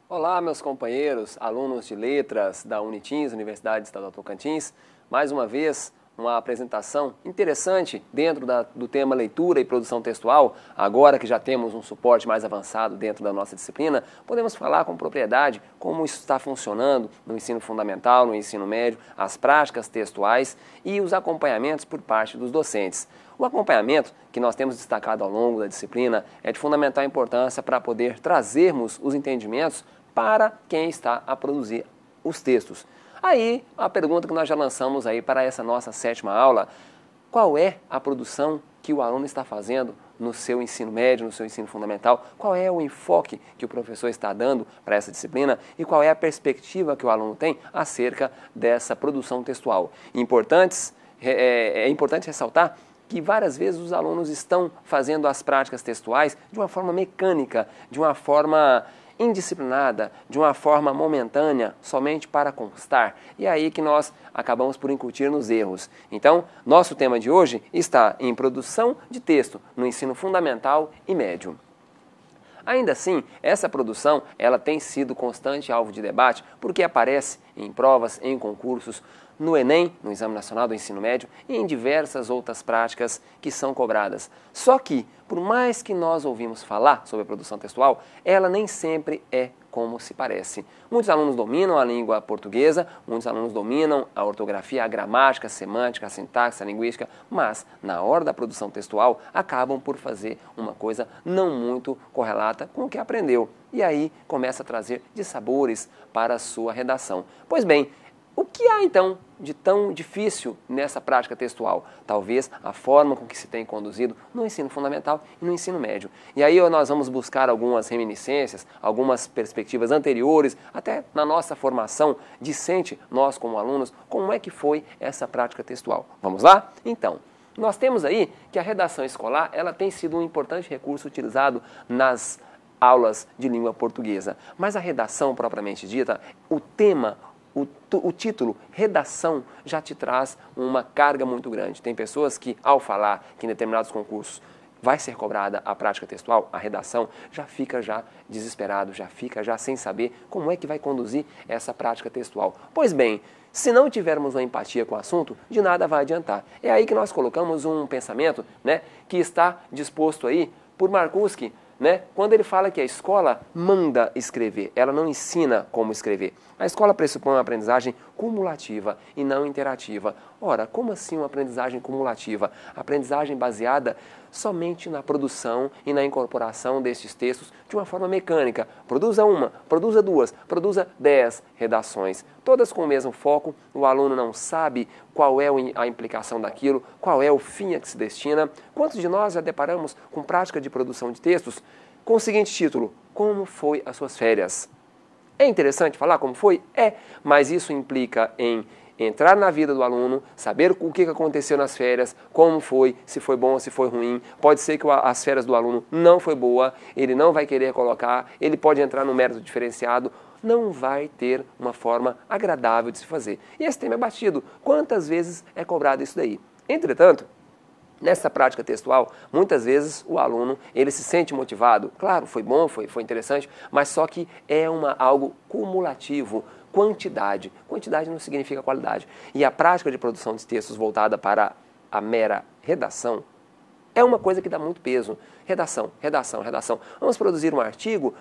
Olá, meus companheiros, alunos de letras da Unitins, Universidade Estadual Tocantins. Mais uma vez, uma apresentação interessante dentro do tema leitura e produção textual. Agora que já temos um suporte mais avançado dentro da nossa disciplina, podemos falar com propriedade como isso está funcionando no ensino fundamental, no ensino médio, as práticas textuais e os acompanhamentos por parte dos docentes. O acompanhamento que nós temos destacado ao longo da disciplina é de fundamental importância para poder trazermos os entendimentos para quem está a produzir os textos. Aí, a pergunta que nós já lançamos aí para essa nossa 7ª aula: qual é a produção que o aluno está fazendo no seu ensino médio, no seu ensino fundamental? Qual é o enfoque que o professor está dando para essa disciplina e qual é a perspectiva que o aluno tem acerca dessa produção textual? É importante ressaltar que várias vezes os alunos estão fazendo as práticas textuais de uma forma mecânica, de uma forma indisciplinada, de uma forma momentânea, somente para constar. E é aí que nós acabamos por incutir nos erros. Então, nosso tema de hoje está em produção de texto no ensino fundamental e médio. Ainda assim, essa produção ela tem sido constante alvo de debate porque aparece em provas, em concursos, no Enem, no Exame Nacional do Ensino Médio, e em diversas outras práticas que são cobradas. Só que, por mais que nós ouvimos falar sobre a produção textual, ela nem sempre é como se parece. Muitos alunos dominam a língua portuguesa, muitos alunos dominam a ortografia, a gramática, a semântica, a sintaxe, a linguística, mas na hora da produção textual acabam por fazer uma coisa não muito correlata com o que aprendeu. E aí começa a trazer dissabores para a sua redação. Pois bem, o que há então de tão difícil nessa prática textual? Talvez a forma com que se tem conduzido no ensino fundamental e no ensino médio. E aí nós vamos buscar algumas reminiscências, algumas perspectivas anteriores, até na nossa formação discente, nós como alunos, como é que foi essa prática textual. Vamos lá? Então, nós temos aí que a redação escolar ela tem sido um importante recurso utilizado nas aulas de língua portuguesa. Mas a redação propriamente dita, o tema, o título, redação, já te traz uma carga muito grande. Tem pessoas que, ao falar que em determinados concursos vai ser cobrada a prática textual, a redação, já fica desesperado, já fica sem saber como é que vai conduzir essa prática textual. Pois bem, se não tivermos uma empatia com o assunto, de nada vai adiantar. É aí que nós colocamos um pensamento, que está disposto aí por Marcuski, quando ele fala que a escola manda escrever, ela não ensina como escrever. A escola pressupõe uma aprendizagem cumulativa e não interativa. Ora, como assim uma aprendizagem cumulativa? Aprendizagem baseada somente na produção e na incorporação destes textos de uma forma mecânica. Produza uma, produza duas, produza 10 redações. Todas com o mesmo foco, o aluno não sabe qual é a implicação daquilo, qual é o fim a que se destina. Quantos de nós já deparamos com prática de produção de textos com o seguinte título: Como foi as suas férias? É interessante falar como foi? É, mas isso implica em entrar na vida do aluno, saber o que aconteceu nas férias, como foi, se foi bom ou se foi ruim. Pode ser que as férias do aluno não foi boa, ele não vai querer colocar, ele pode entrar no mérito diferenciado, não vai ter uma forma agradável de se fazer. E esse tema é batido. Quantas vezes é cobrado isso daí? Entretanto, nessa prática textual, muitas vezes o aluno ele se sente motivado. Claro, foi bom, foi interessante, mas só que é algo cumulativo. Quantidade. Quantidade não significa qualidade. E a prática de produção de textos voltada para a mera redação é uma coisa que dá muito peso. Redação, redação, redação. Vamos produzir um artigo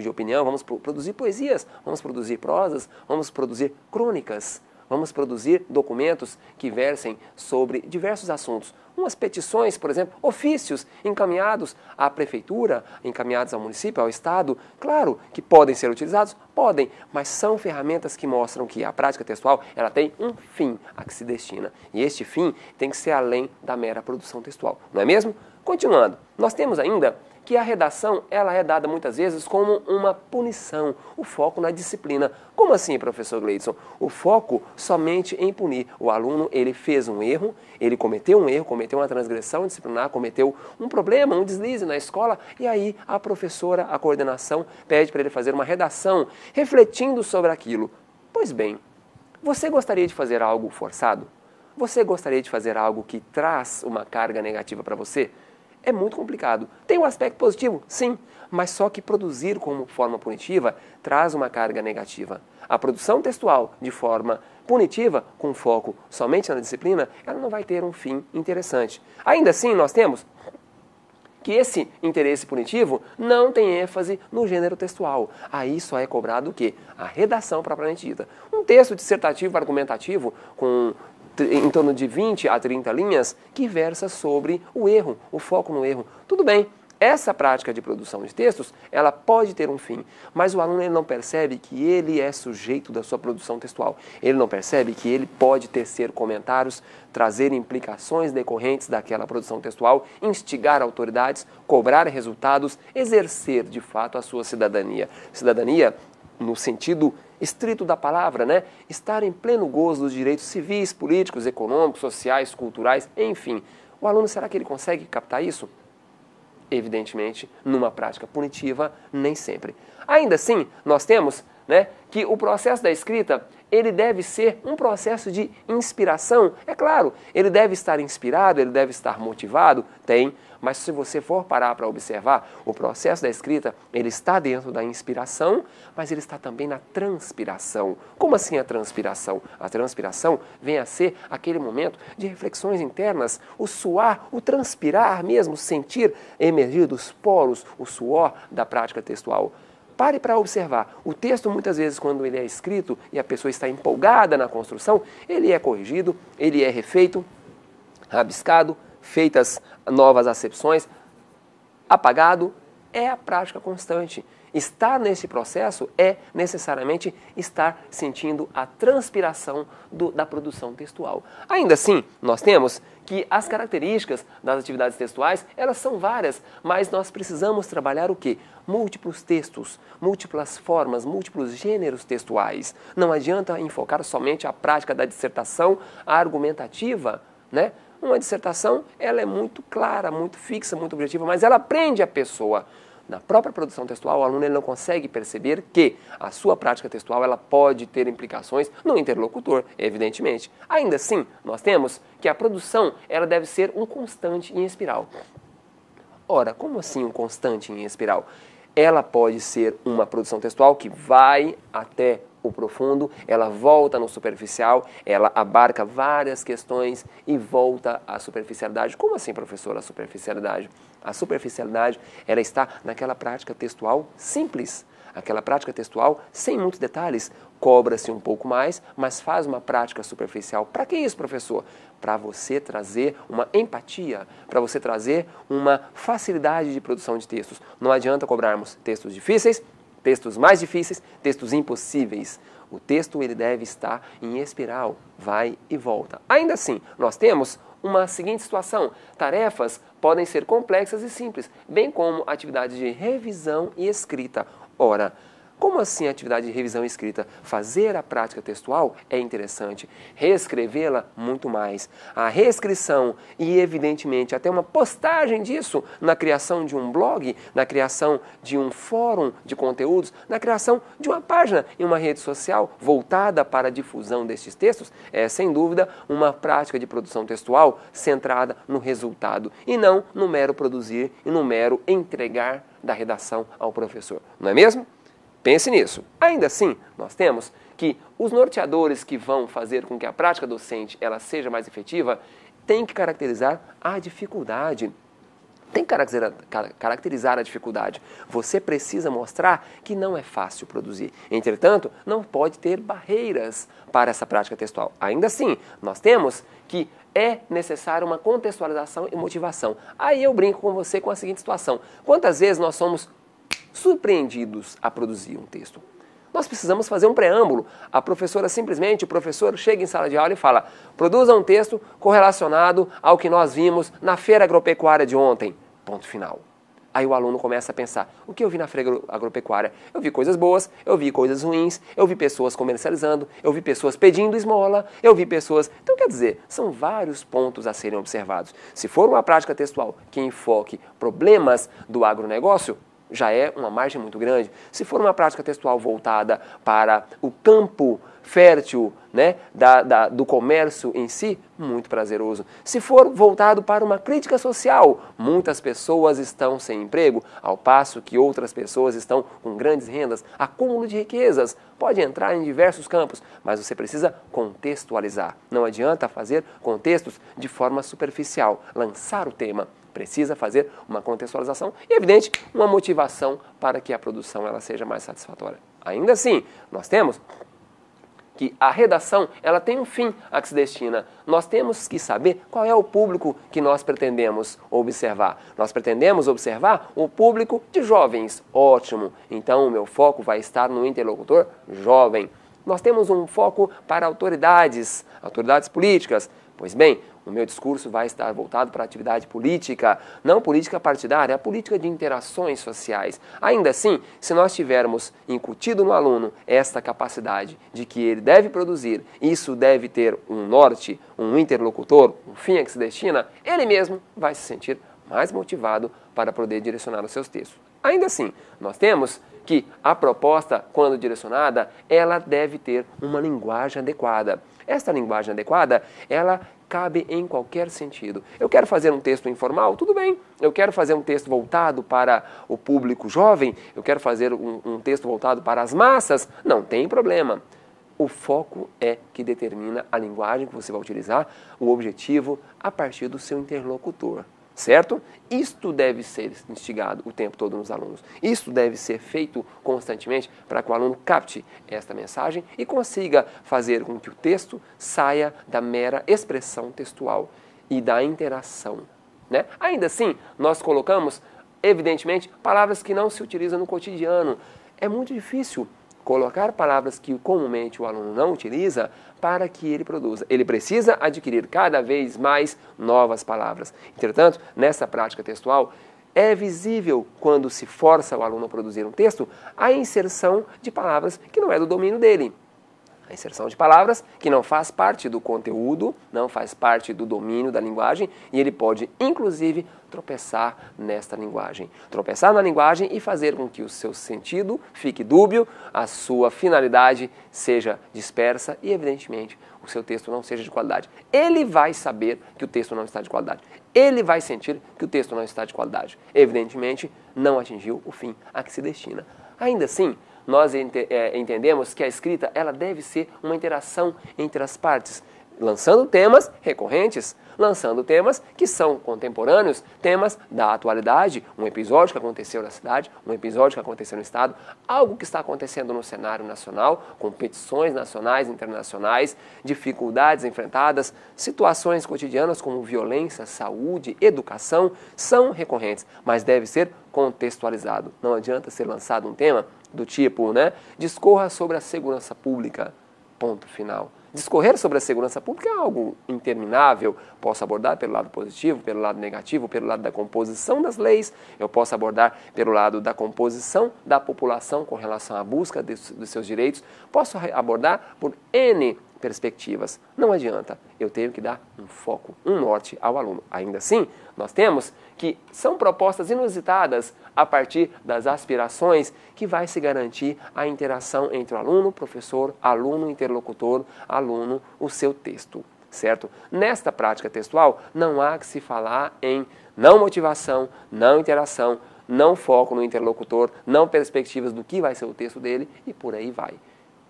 de opinião, vamos produzir poesias, vamos produzir prosas, vamos produzir crônicas. Vamos produzir documentos que versem sobre diversos assuntos. Umas petições, por exemplo, ofícios encaminhados à prefeitura, encaminhados ao município, ao estado. Claro que podem ser utilizados? Podem, mas são ferramentas que mostram que a prática textual ela tem um fim a que se destina. E este fim tem que ser além da mera produção textual, não é mesmo? Continuando, nós temos ainda que a redação ela é dada muitas vezes como uma punição, o foco na disciplina. Como assim, professor Gleidson? O foco somente em punir. O aluno ele fez um erro, ele cometeu um erro, cometeu uma transgressão disciplinar, cometeu um problema, um deslize na escola, e aí a professora, a coordenação, pede para ele fazer uma redação, refletindo sobre aquilo. Pois bem, você gostaria de fazer algo forçado? Você gostaria de fazer algo que traz uma carga negativa para você? é muito complicado. Tem um aspecto positivo? Sim, mas só que produzir como forma punitiva traz uma carga negativa. A produção textual de forma punitiva, com foco somente na disciplina, ela não vai ter um fim interessante. Ainda assim, nós temos que esse interesse punitivo não tem ênfase no gênero textual. Aí só é cobrado o quê? A redação propriamente dita. Um texto dissertativo argumentativo com em torno de 20 a 30 linhas que versa sobre o erro, o foco no erro. Tudo bem, essa prática de produção de textos, ela pode ter um fim, mas o aluno ele não percebe que ele é sujeito da sua produção textual. Ele não percebe que ele pode tecer comentários, trazer implicações decorrentes daquela produção textual, instigar autoridades, cobrar resultados, exercer de fato a sua cidadania. Cidadania no sentido estrito da palavra, né? Estar em pleno gozo dos direitos civis, políticos, econômicos, sociais, culturais, enfim. O aluno, será que ele consegue captar isso? Evidentemente, numa prática punitiva, nem sempre. Ainda assim, nós temos, né, que o processo da escrita, ele deve ser um processo de inspiração. É claro, ele deve estar inspirado, ele deve estar motivado, tem, mas se você for parar para observar, o processo da escrita, ele está dentro da inspiração, mas ele está também na transpiração. Como assim a transpiração? A transpiração vem a ser aquele momento de reflexões internas, o suar, o transpirar mesmo, sentir emergir dos poros o suor da prática textual. Pare para observar. O texto, muitas vezes, quando ele é escrito e a pessoa está empolgada na construção, ele é corrigido, ele é refeito, rabiscado, feitas novas acepções, apagado. É a prática constante. Estar nesse processo é necessariamente estar sentindo a transpiração da produção textual. Ainda assim, nós temos que as características das atividades textuais, elas são várias, mas nós precisamos trabalhar o quê? Múltiplos textos, múltiplas formas, múltiplos gêneros textuais. Não adianta enfocar somente a prática da dissertação argumentativa, né? Uma dissertação, ela é muito clara, muito fixa, muito objetiva, mas ela prende a pessoa. Na própria produção textual, o aluno ele não consegue perceber que a sua prática textual ela pode ter implicações no interlocutor, evidentemente. Ainda assim, nós temos que a produção ela deve ser um constante em espiral. Ora, como assim um constante em espiral? Ela pode ser uma produção textual que vai até o profundo, ela volta no superficial, ela abarca várias questões e volta à superficialidade. Como assim, professor, a superficialidade? A superficialidade, ela está naquela prática textual simples. Aquela prática textual sem muitos detalhes. Cobra-se um pouco mais, mas faz uma prática superficial. Para que isso, professor? Para você trazer uma empatia, para você trazer uma facilidade de produção de textos. Não adianta cobrarmos textos difíceis, textos mais difíceis, textos impossíveis. O texto ele deve estar em espiral, vai e volta. Ainda assim, nós temos uma seguinte situação. Tarefas podem ser complexas e simples, bem como atividades de revisão e escrita. Ora, como assim a atividade de revisão e escrita? Fazer a prática textual é interessante, reescrevê-la muito mais. A reescrição e, evidentemente, até uma postagem disso na criação de um blog, na criação de um fórum de conteúdos, na criação de uma página em uma rede social voltada para a difusão destes textos, é, sem dúvida, uma prática de produção textual centrada no resultado e não no mero produzir e no mero entregar da redação ao professor. Não é mesmo? Pense nisso. Ainda assim, nós temos que os norteadores que vão fazer com que a prática docente ela seja mais efetiva têm que caracterizar a dificuldade. Tem que caracterizar a dificuldade. Você precisa mostrar que não é fácil produzir. Entretanto, não pode ter barreiras para essa prática textual. Ainda assim, nós temos que é necessária uma contextualização e motivação. Aí eu brinco com você com a seguinte situação. Quantas vezes nós somos surpreendidos a produzir um texto? Nós precisamos fazer um preâmbulo. A professora simplesmente, o professor chega em sala de aula e fala: produza um texto correlacionado ao que nós vimos na feira agropecuária de ontem. Ponto final. Aí o aluno começa a pensar: o que eu vi na feira agropecuária? Eu vi coisas boas, eu vi coisas ruins, eu vi pessoas comercializando, eu vi pessoas pedindo esmola, eu vi pessoas... Então, quer dizer, são vários pontos a serem observados. Se for uma prática textual que enfoque problemas do agronegócio, já é uma margem muito grande. Se for uma prática textual voltada para o campo fértil, né, do comércio em si, muito prazeroso. Se for voltado para uma crítica social, muitas pessoas estão sem emprego, ao passo que outras pessoas estão com grandes rendas, acúmulo de riquezas. Pode entrar em diversos campos, mas você precisa contextualizar. Não adianta fazer contextos de forma superficial, lançar o tema. Precisa fazer uma contextualização e, evidente, uma motivação para que a produção ela seja mais satisfatória. Ainda assim, nós temos que a redação ela tem um fim a que se destina. Nós temos que saber qual é o público que nós pretendemos observar. Nós pretendemos observar o público de jovens. Ótimo! Então, o meu foco vai estar no interlocutor jovem. Nós temos um foco para autoridades políticas. Pois bem, o meu discurso vai estar voltado para a atividade política, não política partidária, a política de interações sociais. Ainda assim, se nós tivermos incutido no aluno esta capacidade de que ele deve produzir, isso deve ter um norte, um interlocutor, um fim a que se destina, ele mesmo vai se sentir mais motivado para poder direcionar os seus textos. Ainda assim, nós temos que a proposta, quando direcionada, ela deve ter uma linguagem adequada. Esta linguagem adequada, ela cabe em qualquer sentido. Eu quero fazer um texto informal? Tudo bem. Eu quero fazer um texto voltado para o público jovem? Eu quero fazer um texto voltado para as massas? Não tem problema. O foco é que determina a linguagem que você vai utilizar, o objetivo a partir do seu interlocutor. Certo? Isto deve ser instigado o tempo todo nos alunos. Isto deve ser feito constantemente para que o aluno capte esta mensagem e consiga fazer com que o texto saia da mera expressão textual e da interação. Né? Ainda assim, nós colocamos, evidentemente, palavras que não se utilizam no cotidiano. É muito difícil colocar palavras que comumente o aluno não utiliza para que ele produza. Ele precisa adquirir cada vez mais novas palavras. Entretanto, nessa prática textual, é visível, quando se força o aluno a produzir um texto, a inserção de palavras que não é do domínio dele. A inserção de palavras que não faz parte do conteúdo, não faz parte do domínio da linguagem e ele pode, inclusive, tropeçar nesta linguagem. Tropeçar na linguagem e fazer com que o seu sentido fique dúbio, a sua finalidade seja dispersa e, evidentemente, o seu texto não seja de qualidade. Ele vai saber que o texto não está de qualidade. Ele vai sentir que o texto não está de qualidade. Evidentemente, não atingiu o fim a que se destina. Ainda assim, nós entendemos que a escrita ela deve ser uma interação entre as partes, lançando temas recorrentes, lançando temas que são contemporâneos, temas da atualidade, um episódio que aconteceu na cidade, um episódio que aconteceu no estado, algo que está acontecendo no cenário nacional, competições nacionais e internacionais, dificuldades enfrentadas, situações cotidianas como violência, saúde, educação, são recorrentes, mas deve ser contextualizado. Não adianta ser lançado um tema do tipo, discorra sobre a segurança pública, ponto final. Discorrer sobre a segurança pública é algo interminável. Posso abordar pelo lado positivo, pelo lado negativo, pelo lado da composição das leis. Eu posso abordar pelo lado da composição da população com relação à busca dos seus direitos. Posso abordar por N perspectivas. Não adianta. Eu tenho que dar um foco, um norte ao aluno. Ainda assim, nós temos que são propostas inusitadas a partir das aspirações que vai se garantir a interação entre o aluno, professor, aluno, interlocutor, aluno, o seu texto, certo? Nesta prática textual, não há que se falar em não motivação, não interação, não foco no interlocutor, não perspectivas do que vai ser o texto dele e por aí vai.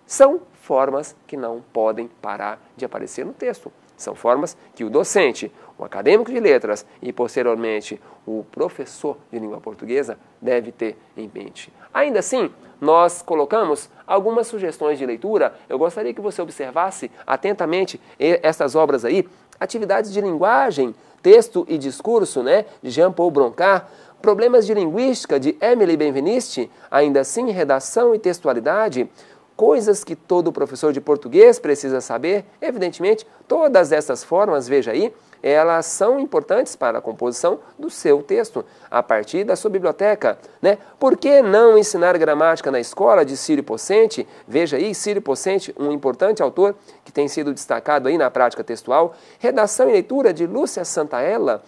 São formas que não podem parar de aparecer no texto. São formas que o docente, o acadêmico de letras e, posteriormente, o professor de língua portuguesa deve ter em mente. Ainda assim, nós colocamos algumas sugestões de leitura. Eu gostaria que você observasse atentamente essas obras aí. Atividades de linguagem, texto e discurso, de Jean-Paul Broncard. Problemas de linguística, de Emily Benveniste. Ainda assim, redação e textualidade. Coisas que todo professor de português precisa saber, evidentemente, todas essas formas, veja aí, elas são importantes para a composição do seu texto, a partir da sua biblioteca, né? Por que não ensinar gramática na escola de Círio Pocente? Veja aí, Círio Pocente, um importante autor que tem sido destacado aí na prática textual. Redação e leitura de Lúcia Santaella,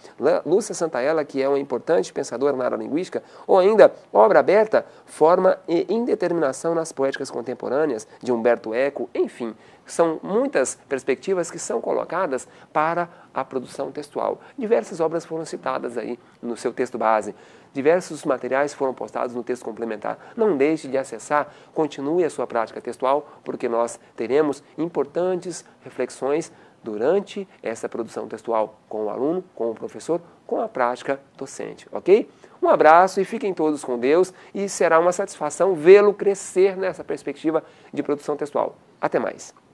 que é uma importante pensadora na área linguística, ou ainda Obra Aberta, Forma e Indeterminação nas Poéticas Contemporâneas, de Humberto Eco, enfim. São muitas perspectivas que são colocadas para a produção textual. Diversas obras foram citadas aí no seu texto base. Diversos materiais foram postados no texto complementar. Não deixe de acessar, continue a sua prática textual, porque nós teremos importantes reflexões durante essa produção textual com o aluno, com o professor, com a prática docente, ok? Um abraço e fiquem todos com Deus e será uma satisfação vê-lo crescer nessa perspectiva de produção textual. Até mais!